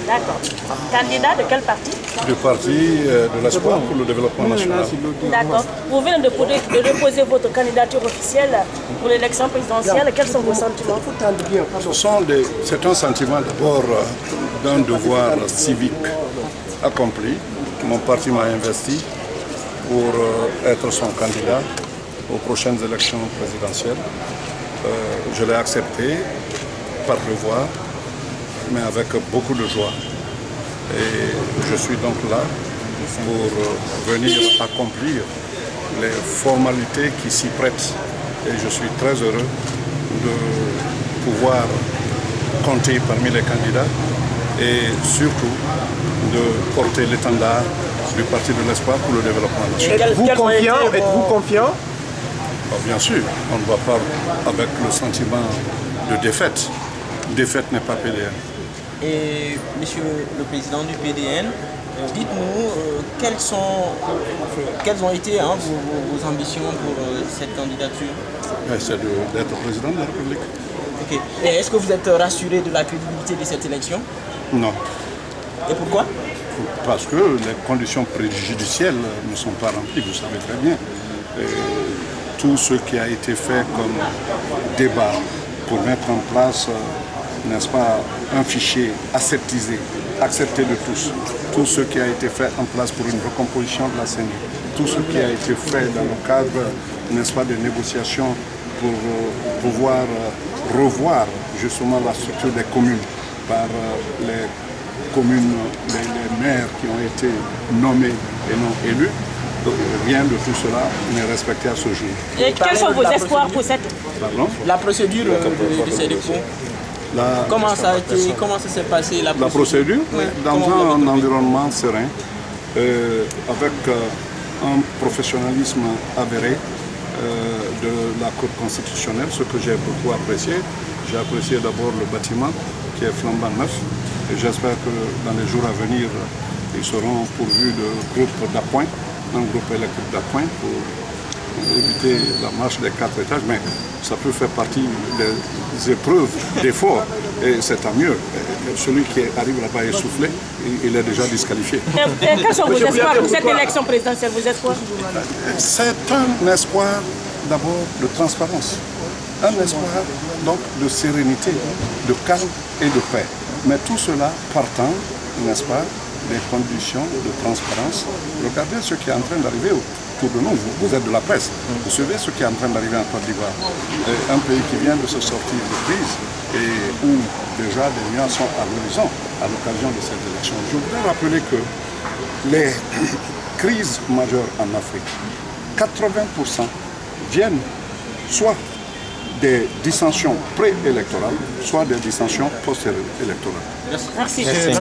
D'accord. Candidat de quel parti? Du parti de l'Espoir pour le développement national. D'accord. Vous venez de déposer votre candidature officielle pour l'élection présidentielle. Quels sont vos sentiments? C'est un sentiment d'abord d'un devoir civique accompli. Mon parti m'a investi pour être son candidat aux prochaines élections présidentielles. Je l'ai accepté par devoir, mais avec beaucoup de joie. Et je suis donc là pour venir accomplir les formalités qui s'y prêtent. Et je suis très heureux de pouvoir compter parmi les candidats et surtout de porter l'étendard du Parti de l'Espoir pour le développement national. Êtes-vous confiant? Bien sûr, on ne va pas avec le sentiment de défaite. Défaite n'est pas PDN. Et Monsieur le Président du PDN, dites-nous quelles ont été vos ambitions pour cette candidature? C'est d'être président de la République. Ok. Et est-ce que vous êtes rassuré de la crédibilité de cette élection? Non. Et pourquoi? Parce que les conditions préjudicielles ne sont pas remplies, vous savez très bien. Tout ce qui a été fait comme débat pour mettre en place, n'est-ce pas, un fichier aseptisé, accepté de tous. Tout ce qui a été fait en place pour une recomposition de la CENI, tout ce qui a été fait dans le cadre, n'est-ce pas, de négociations pour pouvoir revoir justement la structure des communes par les communes, les maires qui ont été nommés et non élus. Donc, rien de tout cela n'est respecté à ce jour. Et quels sont vos espoirs pour cette... Pardon? La procédure de ces dépôts. Comment ça s'est passé la procédure? Oui. Dans un environnement serein, avec un professionnalisme avéré de la Cour constitutionnelle, ce que j'ai beaucoup apprécié. J'ai apprécié d'abord le bâtiment qui est flambant neuf. Et j'espère que dans les jours à venir, ils seront pourvus de groupes d'appoint, un groupe électrique d'appoint pour éviter la marche des 4 étages, mais ça peut faire partie des épreuves, d'efforts, et c'est tant mieux. Et celui qui arrive là-bas essoufflé, il est déjà disqualifié. Et quels sont vos espoirs pour cette élection présidentielle, vos espoirs? C'est un espoir d'abord de transparence, un espoir donc de sérénité, de calme et de paix. Mais tout cela partant, n'est-ce pas, des conditions de transparence. Regardez ce qui est en train d'arriver autour de nous. Vous êtes de la presse. Vous savez ce qui est en train d'arriver en Côte d'Ivoire. Un pays qui vient de se sortir de crise et où déjà des liens sont à l'horizon à l'occasion de cette élection. Je voudrais rappeler que les crises majeures en Afrique, 80% viennent soit des dissensions préélectorales, soit des dissensions post-électorales. Merci.